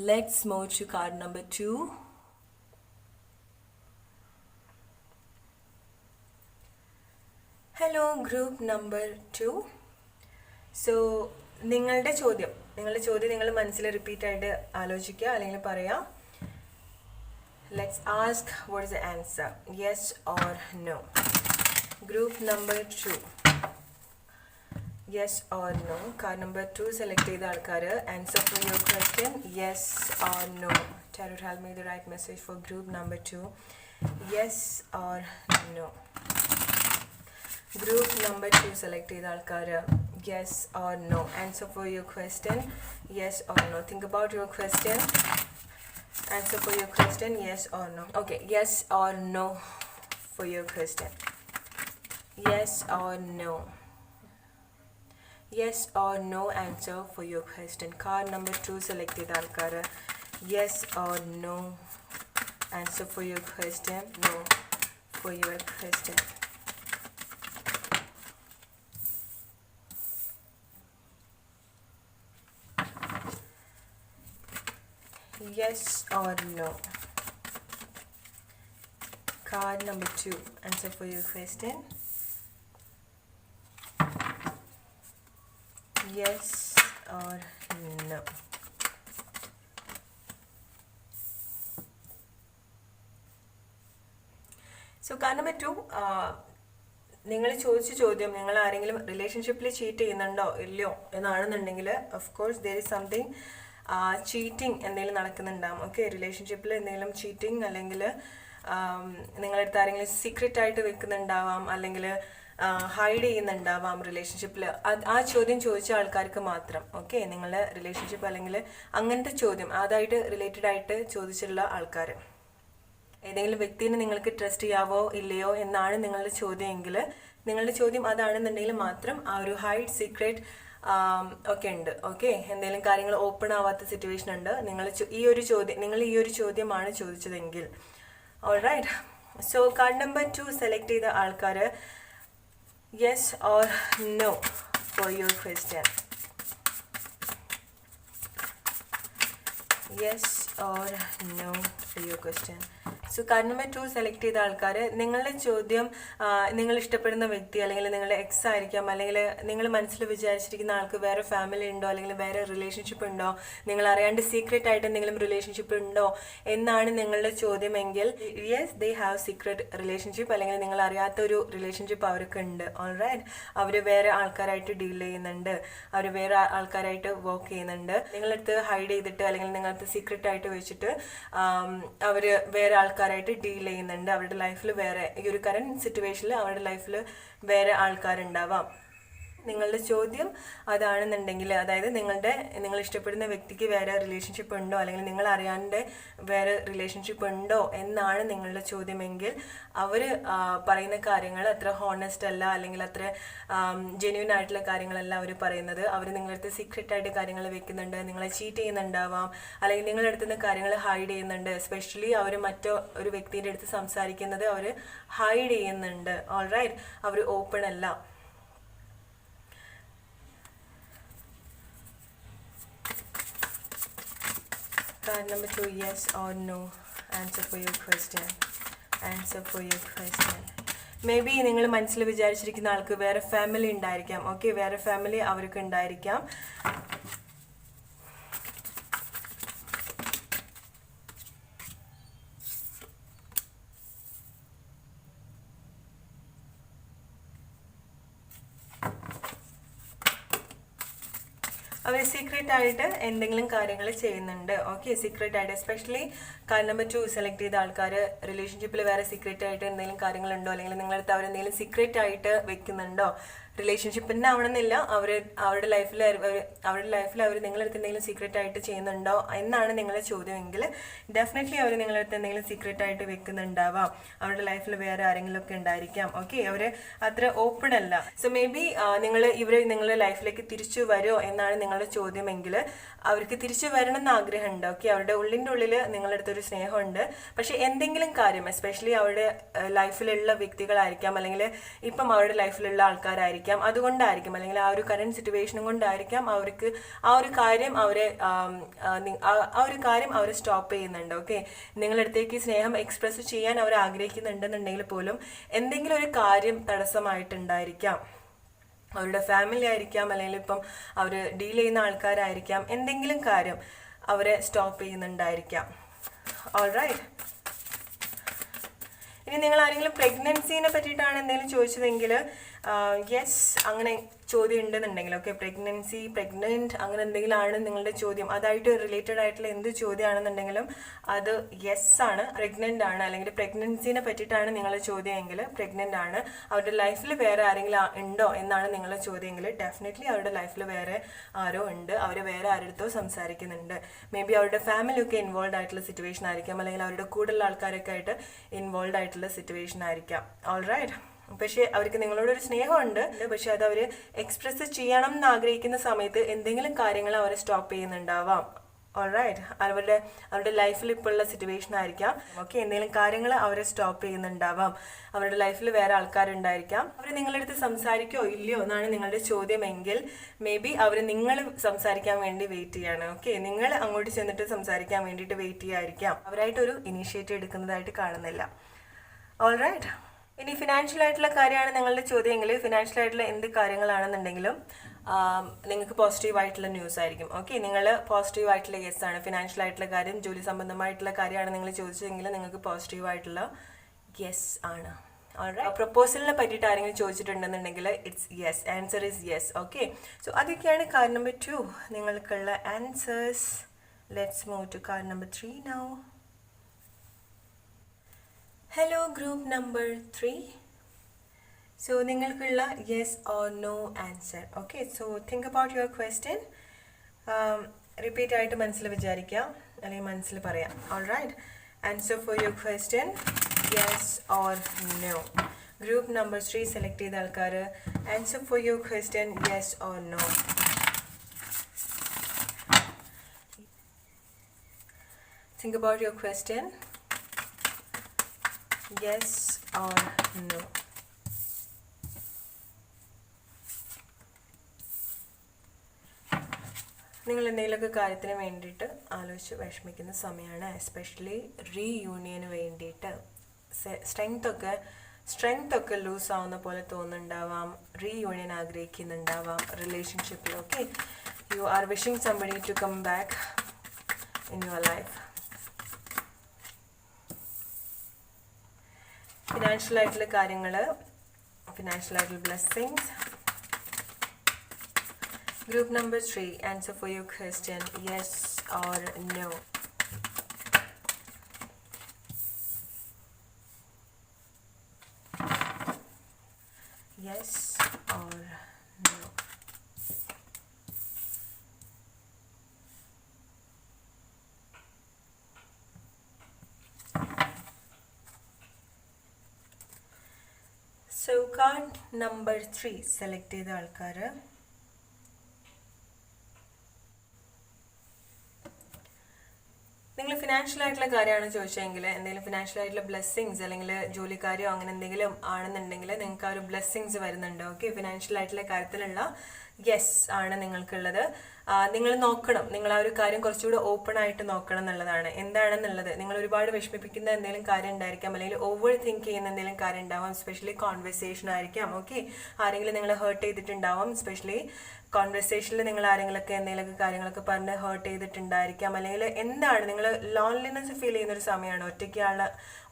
Let's move to card number 2. Hello group number 2. So നിങ്ങളുടെ ചോദ്യം നിങ്ങൾ മനസ്സിൽ repeat ആയിട്ട് ആലോചിക്കുക, അല്ലെങ്കിൽ പറയാം. Let's ask what is the answer, yes or no. Group number 2, yes or no. Card number 2 select ചെയ്ത ആൾക്കാർ, answer for your question yes or no. Tarot help me the right message for group number 2, yes or no. Group number 2 select ചെയ്ത ആൾക്കാർ, yes or no. Answer for your question, yes or no. Think about your question. Answer for your question, yes or no. Okay, yes or no for your question. Yes or no. Yes or no answer for your question. Card number 2 select ചെയ്ത ആൾക്കാർ, yes or no. Answer for your question, no for your question. Yes or no. Card number 2, answer for your question. Yes or no. So card number 2, നിങ്ങൾ ചോദിച്ച ചോദ്യം, നിങ്ങൾ ആരെങ്കിലും റിലേഷൻഷിപ്പിൽ cheat ചെയ്യുന്നുണ്ടോ ഇല്ലയോ എന്നാണെന്നുണ്ടെങ്കിൽ, of course there is something cheating എന്തെങ്കിലും നടക്കുന്നുണ്ടാകും. ഓക്കെ, റിലേഷൻഷിപ്പിൽ എന്തെങ്കിലും ചീറ്റിംഗ്, അല്ലെങ്കിൽ നിങ്ങളടുത്ത് ആരെങ്കിലും സീക്രറ്റ് ആയിട്ട് വെക്കുന്നുണ്ടാവാം, അല്ലെങ്കിൽ ഹൈഡ് ചെയ്യുന്നുണ്ടാവാം റിലേഷൻഷിപ്പിൽ. ആ ചോദ്യം ചോദിച്ച ആൾക്കാർക്ക് മാത്രം. ഓക്കെ, നിങ്ങളുടെ റിലേഷൻഷിപ്പ് അല്ലെങ്കിൽ അങ്ങനത്തെ ചോദ്യം അതായിട്ട് റിലേറ്റഡ് ആയിട്ട് ചോദിച്ചിട്ടുള്ള ആൾക്കാർ, ഏതെങ്കിലും വ്യക്തിനെ നിങ്ങൾക്ക് ട്രസ്റ്റ് ചെയ്യാവോ ഇല്ലയോ എന്നാണ് നിങ്ങളുടെ ചോദ്യം എങ്കിൽ, നിങ്ങളുടെ ചോദ്യം അതാണെന്നുണ്ടെങ്കിൽ മാത്രം ആ ഒരു ഹൈഡ് സീക്രറ്റ് ഒക്കെ ഉണ്ട്. ഓക്കെ, എന്തെങ്കിലും കാര്യങ്ങൾ ഓപ്പൺ ആവാത്ത സിറ്റുവേഷൻ ഉണ്ട്, നിങ്ങൾ ഈ ഒരു ചോദ്യമാണ് ചോദിച്ചതെങ്കിൽ. Alright, so card number 2 select ചെയ്ത ആൾക്കാർ yes or no for your question. Yes or no for your question. So card number 2 select ചെയ്ത ആൾക്കാർ, നിങ്ങളുടെ ചോദ്യം നിങ്ങൾ ഇഷ്ടപ്പെടുന്ന വ്യക്തി അല്ലെങ്കിൽ നിങ്ങളുടെ എക്സ് ആയിരിക്കാം, അല്ലെങ്കിൽ നിങ്ങൾ മനസ്സിൽ വിചാരിച്ചിരിക്കുന്ന ആൾക്ക് വേറെ ഫാമിലി ഉണ്ടോ അല്ലെങ്കിൽ വേറെ റിലേഷൻഷിപ്പ് ഉണ്ടോ, നിങ്ങൾ അറിയാണ്ട് സീക്രട്ട് ആയിട്ട് എന്തെങ്കിലും റിലേഷൻഷിപ്പ് ഉണ്ടോ എന്നാണ് നിങ്ങളുടെ ചോദ്യമെങ്കിൽ yes they have secret relationship, അല്ലെങ്കിൽ നിങ്ങൾ അറിയാത്തൊരു റിലേഷൻഷിപ്പ് അവർക്ക് ഉണ്ട്. ഓൾറൈറ്റ്, അവർ വേറെ ആൾക്കാരായിട്ട് ഡീൽ ചെയ്യുന്നുണ്ട്, അവർ വേറെ ആൾക്കാരായിട്ട് വർക്ക് ചെയ്യുന്നുണ്ട്. നിങ്ങളടുത്ത് ഹൈഡ് ചെയ്തിട്ട് അല്ലെങ്കിൽ നിങ്ങളടുത്ത് സീക്രട്ട് ആയിട്ട് വെച്ചിട്ട് അവർ വേറെ ആൾക്കാരായിട്ട് ഡീൽ ചെയ്യുന്നുണ്ട്. അവരുടെ ലൈഫിൽ വേറെ, ഈ ഒരു കറന്റ് സിറ്റുവേഷനിൽ അവരുടെ ലൈഫിൽ വേറെ ആൾക്കാരുണ്ടാവാം. നിങ്ങളുടെ ചോദ്യം അതാണെന്നുണ്ടെങ്കിൽ, അതായത് നിങ്ങൾ ഇഷ്ടപ്പെടുന്ന വ്യക്തിക്ക് വേറെ റിലേഷൻഷിപ്പ് ഉണ്ടോ അല്ലെങ്കിൽ നിങ്ങൾ അറിയാണ്ട് വേറെ റിലേഷൻഷിപ്പ് ഉണ്ടോ എന്നാണ് നിങ്ങളുടെ ചോദ്യമെങ്കിൽ അവർ പറയുന്ന കാര്യങ്ങൾ അത്ര ഹോണസ്റ്റ് അല്ല, അല്ലെങ്കിൽ അത്ര ജെന്യൂൻ ആയിട്ടുള്ള കാര്യങ്ങളല്ല അവർ പറയുന്നത്. അവർ നിങ്ങളടുത്ത് സീക്രട്ട് ആയിട്ട് കാര്യങ്ങൾ വെക്കുന്നുണ്ട്, നിങ്ങളെ ചീറ്റ് ചെയ്യുന്നുണ്ടാവാം, അല്ലെങ്കിൽ നിങ്ങളുടെ അടുത്ത് നിന്ന് കാര്യങ്ങൾ ഹൈഡ് ചെയ്യുന്നുണ്ട്. എസ്പെഷ്യലി അവർ ഒരു വ്യക്തിൻ്റെ അടുത്ത് സംസാരിക്കുന്നത് അവർ ഹൈഡ് ചെയ്യുന്നുണ്ട്. ഓൾറൈറ്റ്, അവർ ഓപ്പൺ അല്ല. Card number 2, yes or no. Answer for your question. Answer for your question. May be നിങ്ങൾ മനസ്സിൽ വിചാരിച്ചിരിക്കുന്ന ആൾക്ക് വേറെ ഫാമിലി ഉണ്ടായിരിക്കാം. ഓക്കെ, വേറെ ഫാമിലി അവർക്ക് ഉണ്ടായിരിക്കാം. അവർ സീക്രട്ട് ആയിട്ട് എന്തെങ്കിലും കാര്യങ്ങൾ ചെയ്യുന്നുണ്ട്. ഓക്കെ, സീക്രട്ട് ആയിട്ട്, എസ്പെഷ്യലി കാർഡ് നമ്പർ 2 സെലക്ട് ചെയ്ത ആൾക്കാർ റിലേഷൻഷിപ്പിൽ വേറെ സീക്രട്ട് ആയിട്ട് എന്തെങ്കിലും കാര്യങ്ങളുണ്ടോ, അല്ലെങ്കിൽ നിങ്ങളടുത്ത് അവരെന്തെങ്കിലും സീക്രട്ട് ആയിട്ട് വെക്കുന്നുണ്ടോ. റിലേഷൻഷിപ്പ് തന്നെ ആവണമെന്നില്ല, അവരുടെ ലൈഫിൽ അവർ നിങ്ങളടുത്ത് എന്തെങ്കിലും സീക്രട്ട് ആയിട്ട് ചെയ്യുന്നുണ്ടോ എന്നാണ് നിങ്ങളുടെ ചോദ്യമെങ്കിൽ ഡെഫിനറ്റ്ലി അവർ നിങ്ങളടുത്ത് എന്തെങ്കിലും സീക്രട്ട് ആയിട്ട് വെക്കുന്നുണ്ടാവാം. അവരുടെ ലൈഫിൽ വേറെ ആരെങ്കിലും ഒക്കെ ഉണ്ടായിരിക്കാം. ഓക്കെ, അവർ അത്ര ഓപ്പൺ അല്ല. സോ മേ ബി നിങ്ങളുടെ ലൈഫിലേക്ക് തിരിച്ചു വരുമോ എന്നാണ് നിങ്ങളുടെ ചോദ്യമെങ്കിൽ അവർക്ക് തിരിച്ചു വരണം എന്ന് ആഗ്രഹമുണ്ട്. ഓക്കെ, അവരുടെ ഉള്ളിൻ്റെ ഉള്ളിൽ നിങ്ങളടുത്തൊരു സ്നേഹമുണ്ട്. പക്ഷെ എന്തെങ്കിലും കാര്യം, എസ്പെഷ്യലി അവരുടെ ലൈഫിലുള്ള വ്യക്തികളായിരിക്കാം, അല്ലെങ്കിൽ ഇപ്പം അവരുടെ ലൈഫിലുള്ള ആൾക്കാരായിരിക്കാം, അതുകൊണ്ടായിരിക്കും, അല്ലെങ്കിൽ ആ ഒരു കറന്റ് സിറ്റുവേഷനും കൊണ്ടായിരിക്കാം അവർക്ക് ആ ഒരു കാര്യം അവരെ സ്റ്റോപ്പ് ചെയ്യുന്നുണ്ട്. ഓക്കെ, നിങ്ങളടുത്തേക്ക് സ്നേഹം എക്സ്പ്രസ് ചെയ്യാൻ അവർ ആഗ്രഹിക്കുന്നുണ്ടെന്നുണ്ടെങ്കിൽ പോലും എന്തെങ്കിലും ഒരു കാര്യം തടസ്സമായിട്ടുണ്ടായിരിക്കാം. അവരുടെ ഫാമിലി ആയിരിക്കാം, അല്ലെങ്കിൽ ഇപ്പം അവർ ഡീൽ ചെയ്യുന്ന ആൾക്കാരായിരിക്കാം, എന്തെങ്കിലും കാര്യം അവരെ സ്റ്റോപ്പ് ചെയ്യുന്നുണ്ടായിരിക്കാം. ഓൾറൈറ്റ്, ഇനി നിങ്ങൾ ആരെങ്കിലും പ്രഗ്നൻസിനെ പറ്റിയിട്ടാണ് എന്തെങ്കിലും ചോദിച്ചതെങ്കിൽ യെസ് അങ്ങനെ ചോദ്യം ഉണ്ടെന്നുണ്ടെങ്കിൽ, ഓക്കെ, പ്രഗ്നൻറ്റ് അങ്ങനെ എന്തെങ്കിലും ആണ് നിങ്ങളുടെ ചോദ്യം, അതായിട്ട് റിലേറ്റഡ് ആയിട്ടുള്ള എന്ത് ചോദ്യമാണെന്നുണ്ടെങ്കിലും അത് യെസ് ആണ്, പ്രഗ്നൻ്റ് ആണ്, അല്ലെങ്കിൽ പ്രഗ്നൻസിനെ പറ്റിയിട്ടാണ് നിങ്ങളുടെ ചോദ്യമെങ്കിൽ പ്രഗ്നൻ്റ് ആണ്. അവരുടെ ലൈഫിൽ വേറെ ആരെങ്കിലും ഉണ്ടോ എന്നാണ് നിങ്ങളുടെ ചോദ്യമെങ്കിൽ ഡെഫിനറ്റ്ലി അവരുടെ ലൈഫിൽ വേറെ ആരോ ഉണ്ട്, അവർ വേറെ ആരുടെ സംസാരിക്കുന്നുണ്ട്. മേ ബി അവരുടെ ഫാമിലി ഒക്കെ ഇൻവോൾവ് ആയിട്ടുള്ള സിറ്റുവേഷൻ ആയിരിക്കാം, അല്ലെങ്കിൽ അവരുടെ കൂടുതലുള്ള ആൾക്കാരൊക്കെ ആയിട്ട് ഇൻവോൾവ് ആയിട്ടുള്ള സിറ്റുവേഷൻ ആയിരിക്കാം. ഓൾറൈറ്റ്, പക്ഷേ അവർക്ക് നിങ്ങളോടൊരു സ്നേഹമുണ്ട്, പക്ഷെ അത് അവർ എക്സ്പ്രസ് ചെയ്യണം എന്ന് ആഗ്രഹിക്കുന്ന സമയത്ത് എന്തെങ്കിലും കാര്യങ്ങൾ അവരെ സ്റ്റോപ്പ് ചെയ്യുന്നുണ്ടാവാം. ഓൾറൈറ്റ്, അവരുടെ ലൈഫിൽ ഇപ്പോൾ ഉള്ള സിറ്റുവേഷൻ ആയിരിക്കാം. ഓക്കെ, എന്തെങ്കിലും കാര്യങ്ങൾ അവരെ സ്റ്റോപ്പ് ചെയ്യുന്നുണ്ടാവാം. അവരുടെ ലൈഫിൽ വേറെ ആൾക്കാരുണ്ടായിരിക്കാം. അവർ നിങ്ങളുടെ അടുത്ത് സംസാരിക്കോ ഇല്ലയോ എന്നാണ് നിങ്ങളുടെ ചോദ്യമെങ്കിൽ മേ ബി നിങ്ങൾ സംസാരിക്കാൻ വേണ്ടി വെയിറ്റ് ചെയ്യാണ്. ഓക്കെ, നിങ്ങൾ അങ്ങോട്ട് ചെന്നിട്ട് സംസാരിക്കാൻ വേണ്ടിയിട്ട് വെയിറ്റ് ചെയ്യായിരിക്കാം. അവരായിട്ടൊരു ഇനീഷ്യേറ്റീവ് എടുക്കുന്നതായിട്ട് കാണുന്നില്ല. ഓൾറൈറ്റ്, ഇനി ഫിനാൻഷ്യൽ ആയിട്ടുള്ള കാര്യമാണ് നിങ്ങളുടെ ചോദ്യമെങ്കിൽ ഫിനാൻഷ്യൽ ആയിട്ടുള്ള എന്ത് കാര്യങ്ങളാണെന്നുണ്ടെങ്കിലും നിങ്ങൾക്ക് പോസിറ്റീവ് ആയിട്ടുള്ള ന്യൂസ് ആയിരിക്കും. ഓക്കെ, നിങ്ങൾ പോസിറ്റീവ് ആയിട്ടുള്ള യെസ് ആണ്. ഫിനാൻഷ്യൽ ആയിട്ടുള്ള കാര്യം, ജോലി സംബന്ധമായിട്ടുള്ള കാര്യമാണ് നിങ്ങൾ ചോദിച്ചതെങ്കിൽ നിങ്ങൾക്ക് പോസിറ്റീവ് ആയിട്ടുള്ള യെസ് ആണ്. ഓൾറൈറ്റ്, പ്രപ്പോസലിനെ പറ്റിയിട്ട് ആരെങ്കിലും ചോദിച്ചിട്ടുണ്ടെന്നുണ്ടെങ്കിൽ it's yes, answer is yes. Okay, so അതൊക്കെയാണ് കാർഡ് നമ്പർ 2 നിങ്ങൾക്കുള്ള answers. Let's move to card number 3 now. Hello group number 3. So നിങ്ങൾക്കുള്ള yes or no answer. Okay, so think about your question. Repeat ആയിട്ട് മനസ്സിൽ വിചാരിക്കാം, അല്ലെങ്കിൽ മനസ്സിൽ പറയാം. Alright, answer for your question yes or no. Group number 3 select ചെയ്ത ആൾക്കാർ answer for your question yes or no. Think about your question. Yes or no. നിങ്ങൾ എന്തെങ്കിലുമൊക്കെ കാര്യത്തിന് വേണ്ടിയിട്ട് ആലോചിച്ച് വിഷമിക്കുന്ന സമയമാണ്, എസ്പെഷ്യലി റീയൂണിയന് വേണ്ടിയിട്ട്. സ്ട്രെങ്ത് ഒക്കെ ലൂസ് ആവുന്ന പോലെ തോന്നുന്നുണ്ടാവാം, റീയൂണിയൻ ആഗ്രഹിക്കുന്നുണ്ടാവാം റിലേഷൻഷിപ്പിൽ. Okay, you are wishing somebody to come back in your life. Financial ആയിട്ടുള്ള കാര്യങ്ങൾ, ഫിനാൻഷ്യൽ ആയിട്ടുള്ള blessings. Group number 3, answer for your question, yes or no. Yes or no. So card number 3 select ചെയ്ത ആൾക്കാർ നിങ്ങൾ financial ആയിട്ടുള്ള കാര്യമാണ് ചോദിച്ചതെങ്കിൽ, എന്തെങ്കിലും financial ആയിട്ടുള്ള ബ്ലെസ്സിങ്സ് അല്ലെങ്കിൽ ജോലിക്കാരോ അങ്ങനെ എന്തെങ്കിലും ആണെന്നുണ്ടെങ്കിൽ നിങ്ങൾക്ക് ആ ഒരു ബ്ലെസ്സിങ്സ് വരുന്നുണ്ട്. ഓക്കെ, ഫിനാൻഷ്യൽ ആയിട്ടുള്ള കാര്യത്തിലുള്ള യെസ് ആണ് നിങ്ങൾക്കുള്ളത്. നിങ്ങൾ നോക്കണം, നിങ്ങൾ ആ ഒരു കാര്യം കുറച്ചുകൂടെ ഓപ്പൺ ആയിട്ട് നോക്കണം എന്നുള്ളതാണ്. എന്താണെന്നുള്ളത് നിങ്ങൾ ഒരുപാട് വിഷമിപ്പിക്കുന്ന എന്തെങ്കിലും കാര്യം ഉണ്ടായിരിക്കാം, അല്ലെങ്കിൽ ഓവർ തിങ്ക് ചെയ്യുന്ന എന്തെങ്കിലും കാര്യം ഉണ്ടാവാം. സ്പെഷ്യലി കോൺവെർസേഷൻ ആയിരിക്കാം. ഓക്കെ, ആരെങ്കിലും നിങ്ങൾ ഹേർട്ട് ചെയ്തിട്ടുണ്ടാവാം. സ്പെഷ്യലി കോൺവെർസേഷനിൽ നിങ്ങൾ ആരെങ്കിലൊക്കെ എന്തെങ്കിലുമൊക്കെ കാര്യങ്ങളൊക്കെ പറഞ്ഞ് ഹേർട്ട് ചെയ്തിട്ടുണ്ടായിരിക്കാം. അല്ലെങ്കിൽ എന്താണ് നിങ്ങൾ ലോൺലിനെസ് ഫീൽ ചെയ്യുന്നൊരു സമയമാണ്,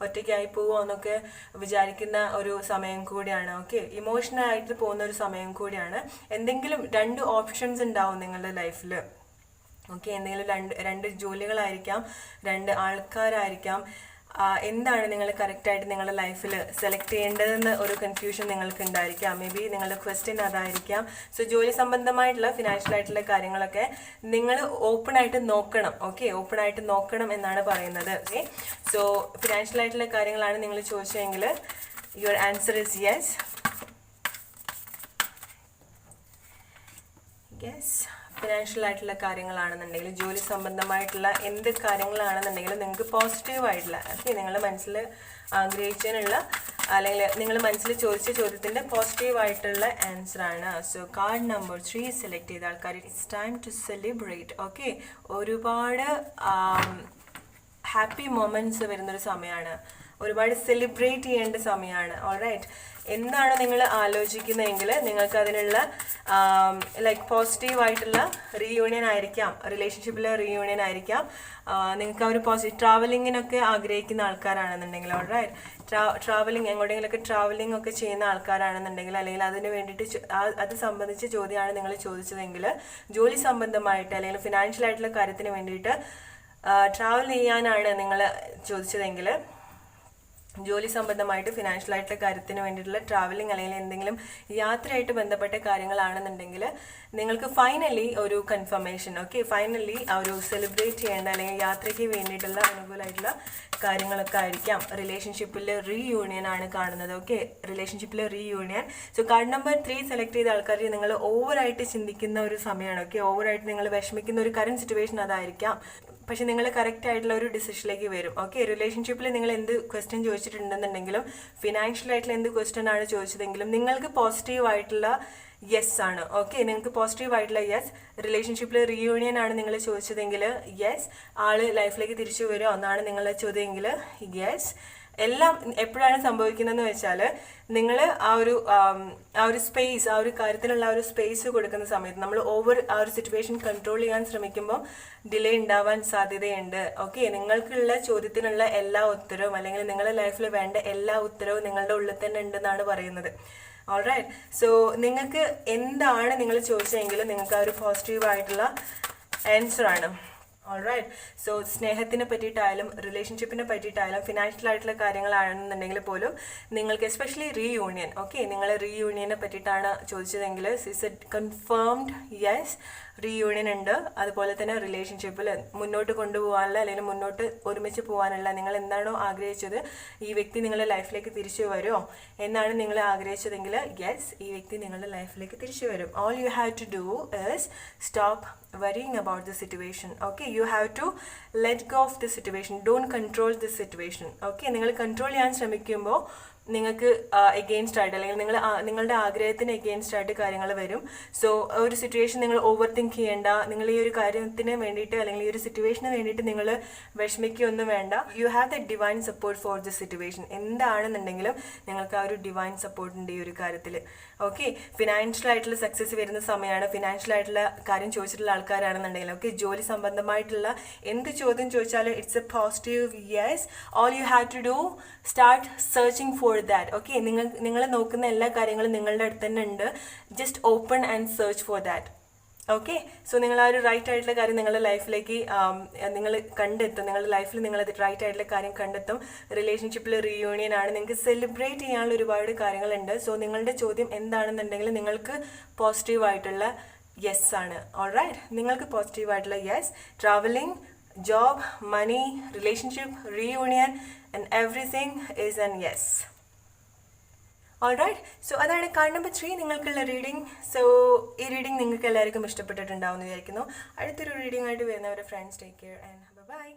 ഒറ്റയ്ക്കായി പോവുമോ എന്നൊക്കെ വിചാരിക്കുന്ന ഒരു സമയം കൂടിയാണ്. ഓക്കെ, ഇമോഷണൽ ആയിട്ട് പോകുന്ന ഒരു സമയം കൂടിയാണ്. എന്തെങ്കിലും 2 ഓപ്ഷൻസ് ഉണ്ടാവും നിങ്ങളുടെ ലൈഫിൽ. ഓക്കെ, എന്തെങ്കിലും രണ്ട് ജോലികളായിരിക്കാം, 2 ആൾക്കാരായിരിക്കാം. എന്താണ് നിങ്ങൾ കറക്റ്റായിട്ട് നിങ്ങളുടെ ലൈഫിൽ സെലക്ട് ചെയ്യേണ്ടതെന്ന് ഒരു കൺഫ്യൂഷൻ നിങ്ങൾക്ക് ഉണ്ടായിരിക്കാം. മേ ബി നിങ്ങളുടെ ക്വസ്റ്റ്യൻ അതായിരിക്കാം. സോ ജോലി സംബന്ധമായിട്ടുള്ള ഫിനാൻഷ്യൽ ആയിട്ടുള്ള കാര്യങ്ങളൊക്കെ നിങ്ങൾ ഓപ്പൺ ആയിട്ട് നോക്കണം. ഓക്കെ, ഓപ്പൺ ആയിട്ട് നോക്കണം എന്നാണ് പറയുന്നത്. ഓക്കെ, സോ ഫിനാൻഷ്യൽ ആയിട്ടുള്ള കാര്യങ്ങളാണ് നിങ്ങൾ ചോദിച്ചതെങ്കിൽ your answer is yes. Yes, financial ആയിട്ടുള്ള കാര്യങ്ങളാണെന്നുണ്ടെങ്കിൽ, ജോലി സംബന്ധമായിട്ടുള്ള എന്ത് കാര്യങ്ങളാണെന്നുണ്ടെങ്കിലും നിങ്ങൾക്ക് പോസിറ്റീവായിട്ടുള്ള, ഓക്കെ, നിങ്ങളുടെ മനസ്സിൽ ആഗ്രഹിച്ചതിനുള്ള അല്ലെങ്കിൽ നിങ്ങൾ മനസ്സിൽ ചോദിച്ച ചോദ്യത്തിൻ്റെ പോസിറ്റീവായിട്ടുള്ള ആൻസറാണ്. സോ കാർഡ് നമ്പർ 3 സെലക്ട് ചെയ്ത ആൾക്കാർ, it's time to celebrate. Okay, ഒരുപാട് ഹാപ്പി മൊമെൻറ്റ്സ് വരുന്നൊരു സമയമാണ്, ഒരുപാട് സെലിബ്രേറ്റ് ചെയ്യേണ്ട സമയമാണ്. ഓൾറൈറ്റ്, എന്താണ് നിങ്ങൾ ആലോചിക്കുന്നതെങ്കിൽ നിങ്ങൾക്ക് അതിനുള്ള ലൈക്ക് പോസിറ്റീവായിട്ടുള്ള റീയൂണിയൻ ആയിരിക്കാം, റിലേഷൻഷിപ്പിലെ റീയൂണിയൻ ആയിരിക്കാം. നിങ്ങൾക്ക് ആ ഒരു ട്രാവലിങ്ങിനൊക്കെ ആഗ്രഹിക്കുന്ന ആൾക്കാരാണെന്നുണ്ടെങ്കിൽ, ഓൾറൈറ്റ്, ട്രാവലിംഗ് എങ്ങോട്ടെങ്കിലൊക്കെ ട്രാവലിംഗ് ഒക്കെ ചെയ്യുന്ന ആൾക്കാരാണെന്നുണ്ടെങ്കിൽ, അല്ലെങ്കിൽ അതിന് വേണ്ടിയിട്ട് അത് സംബന്ധിച്ച ചോദ്യമാണ് നിങ്ങൾ ചോദിച്ചതെങ്കിൽ, ജോലി സംബന്ധമായിട്ട് അല്ലെങ്കിൽ ഫിനാൻഷ്യൽ ആയിട്ടുള്ള കാര്യത്തിന് വേണ്ടിയിട്ട് ട്രാവൽ ചെയ്യാനാണ് നിങ്ങൾ ചോദിച്ചതെങ്കിൽ, ജോലി സംബന്ധമായിട്ട് ഫിനാൻഷ്യൽ ആയിട്ടുള്ള കാര്യത്തിന് വേണ്ടിയിട്ടുള്ള ട്രാവലിംഗ് അല്ലെങ്കിൽ എന്തെങ്കിലും യാത്രയായിട്ട് ബന്ധപ്പെട്ട കാര്യങ്ങളാണെന്നുണ്ടെങ്കിൽ നിങ്ങൾക്ക് ഫൈനലി ഒരു കൺഫർമേഷൻ, ഓക്കെ, ഫൈനലി ആ ഒരു സെലിബ്രേറ്റ് ചെയ്യേണ്ട അല്ലെങ്കിൽ യാത്രയ്ക്ക് വേണ്ടിയിട്ടുള്ള അനുകൂലമായിട്ടുള്ള കാര്യങ്ങളൊക്കെ ആയിരിക്കാം. റിലേഷൻഷിപ്പിൽ റീയൂണിയൻ ആണ് കാണുന്നത്. ഓക്കെ, റിലേഷൻഷിപ്പിൽ reunion. So card number 3 select ചെയ്ത ആൾക്കാർ നിങ്ങൾ ഓവറായിട്ട് ചിന്തിക്കുന്ന ഒരു സമയമാണ്. ഓക്കെ, ഓവറായിട്ട് നിങ്ങൾ വിഷമിക്കുന്ന ഒരു കറന്റ് സിറ്റുവേഷൻ അതായിരിക്കാം. പക്ഷെ നിങ്ങൾ കറക്റ്റ് ആയിട്ടുള്ള ഒരു ഡിസിഷനിലേക്ക് വരും. ഓക്കെ, റിലേഷൻഷിപ്പിൽ നിങ്ങൾ എന്ത് ക്വസ്റ്റ്യൻ ചോദിച്ചിട്ടുണ്ടെന്നുണ്ടെങ്കിലും, ഫിനാൻഷ്യൽ ആയിട്ടുള്ള എന്ത് ക്വസ്റ്റ്യൻ ആണ് ചോദിച്ചതെങ്കിലും നിങ്ങൾക്ക് പോസിറ്റീവ് ആയിട്ടുള്ള യെസ് ആണ്. ഓക്കെ, നിങ്ങൾക്ക് പോസിറ്റീവ് ആയിട്ടുള്ള യെസ്. റിലേഷൻഷിപ്പിൽ റീയൂണിയൻ ആണ് നിങ്ങൾ ചോദിച്ചതെങ്കിൽ യെസ്. ആള് ലൈഫിലേക്ക് തിരിച്ചു വരുമോ എന്നാണ് നിങ്ങളുടെ ചോദ്യമെങ്കിൽ യെസ്. എല്ലാം എപ്പോഴാണ് സംഭവിക്കുന്നതെന്ന് വെച്ചാൽ നിങ്ങൾ ആ ഒരു സ്പേസ്, ആ ഒരു കാര്യത്തിലുള്ള ആ ഒരു സ്പേസ് കൊടുക്കുന്ന സമയത്ത് നമ്മൾ ആ ഒരു സിറ്റുവേഷൻ കൺട്രോൾ ചെയ്യാൻ ശ്രമിക്കുമ്പോൾ ഡിലേ ഉണ്ടാവാൻ സാധ്യതയുണ്ട്. ഓക്കെ, നിങ്ങൾക്കുള്ള ചോദ്യത്തിനുള്ള എല്ലാ ഉത്തരവും അല്ലെങ്കിൽ നിങ്ങളുടെ ലൈഫിൽ വേണ്ട എല്ലാ ഉത്തരവും നിങ്ങളുടെ ഉള്ളിൽ തന്നെ ഉണ്ടെന്നാണ് പറയുന്നത്. ഓൾറൈറ്റ്, സോ നിങ്ങൾക്ക് എന്താണ് നിങ്ങൾ ചോദിച്ചതെങ്കിൽ നിങ്ങൾക്ക് ആ ഒരു പോസിറ്റീവ് ആയിട്ടുള്ള ആൻസർ ആണ്. ഓൾറൈറ്റ്, സോ സ്നേഹത്തിനെ പറ്റിയിട്ടായാലും റിലേഷൻഷിപ്പിനെ പറ്റിയിട്ടായാലും ഫിനാൻഷ്യൽ ആയിട്ടുള്ള കാര്യങ്ങളാണെന്നുണ്ടെങ്കിൽ പോലും നിങ്ങൾക്ക് എസ്പെഷ്യലി റീയൂണിയൻ, ഓക്കെ, നിങ്ങൾ റീയൂണിയനെ പറ്റിയിട്ടാണ് ചോദിച്ചതെങ്കിൽ it's a confirmed yes. Reunion ഉണ്ട്. അതുപോലെ തന്നെ റിലേഷൻഷിപ്പിൽ മുന്നോട്ട് കൊണ്ടുപോകാനുള്ള അല്ലെങ്കിൽ മുന്നോട്ട് ഒരുമിച്ച് പോകാനുള്ള നിങ്ങൾ എന്താണോ ആഗ്രഹിച്ചത്, ഈ വ്യക്തി നിങ്ങളുടെ ലൈഫിലേക്ക് തിരിച്ചു വരുമോ എന്നാണ് നിങ്ങൾ ആഗ്രഹിച്ചതെങ്കിൽ യെസ്, ഈ വ്യക്തി നിങ്ങളുടെ ലൈഫിലേക്ക് തിരിച്ചു വരും. All you have to do is stop worrying about the situation. Okay, you have to let go of the situation, don't control the situation. Okay, നിങ്ങൾ കൺട്രോൾ ചെയ്യാൻ ശ്രമിക്കുമ്പോൾ നിങ്ങൾക്ക് എഗെയിൻസ്റ്റ് ആയിട്ട് അല്ലെങ്കിൽ നിങ്ങളുടെ ആഗ്രഹത്തിന് എഗെയിൻസ്റ്റ് ആയിട്ട് കാര്യങ്ങൾ വരും. സോ ഒരു സിറ്റുവേഷൻ നിങ്ങൾ ഓവർ തിങ്ക് ചെയ്യേണ്ട. നിങ്ങൾ ഈ ഒരു കാര്യത്തിന് വേണ്ടിയിട്ട് അല്ലെങ്കിൽ ഈ ഒരു സിറ്റുവേഷന് വേണ്ടിയിട്ട് നിങ്ങൾ വിഷമിക്കുകയൊന്നും വേണ്ട. You have the divine support for the situation. എന്താണെന്നുണ്ടെങ്കിലും നിങ്ങൾക്ക് ആ ഒരു ഡിവൈൻ സപ്പോർട്ട് ഉണ്ട് ഈ ഒരു കാര്യത്തിൽ. ഓക്കെ, ഫിനാൻഷ്യലായിട്ടുള്ള സക്സസ് വരുന്ന സമയമാണ്. ഫിനാൻഷ്യലായിട്ടുള്ള കാര്യം ചോദിച്ചിട്ടുള്ള ആൾക്കാരാണെന്നുണ്ടെങ്കിൽ, ഓക്കെ, ജോലി സംബന്ധമായിട്ടുള്ള എന്ത് ചോദ്യം ചോദിച്ചാലും it's a positive yes. All you have to do start searching for that. Okay, നിങ്ങൾ നോക്കുന്ന എല്ലാ കാര്യങ്ങളും നിങ്ങളുടെ അടുത്ത് തന്നെ ഉണ്ട്. Just open and search for that. Okay, so നിങ്ങൾ ആ ഒരു റൈറ്റ് ആയിട്ടുള്ള കാര്യം നിങ്ങളുടെ ലൈഫിലേക്ക് നിങ്ങൾ കണ്ടെത്തും. നിങ്ങളുടെ ലൈഫിൽ നിങ്ങൾ റൈറ്റ് ആയിട്ടുള്ള കാര്യം കണ്ടെത്തും. റിലേഷൻഷിപ്പിൽ റീയൂണിയൻ ആണ്. നിങ്ങൾക്ക് സെലിബ്രേറ്റ് ചെയ്യാനുള്ള ഒരുപാട് കാര്യങ്ങളുണ്ട്. സോ നിങ്ങളുടെ ചോദ്യം എന്താണെന്നുണ്ടെങ്കിൽ നിങ്ങൾക്ക് പോസിറ്റീവായിട്ടുള്ള യെസ് ആണ്. ഓൾറൈറ്റ്, നിങ്ങൾക്ക് പോസിറ്റീവായിട്ടുള്ള yes. Travelling, job, money, relationship, reunion, and everything is an yes. Alright, so അതാണ് കാർഡ് നമ്പർ 3 നിങ്ങൾക്കുള്ള റീഡിംഗ്. സോ ഈ റീഡിംഗ് നിങ്ങൾക്ക് എല്ലാവർക്കും ഇഷ്ടപ്പെട്ടിട്ടുണ്ടാവും എന്ന് വിചാരിക്കുന്നു. അടുത്തൊരു റീഡിംഗ് ആയിട്ട് വരുന്നവരെ friends, take care and by.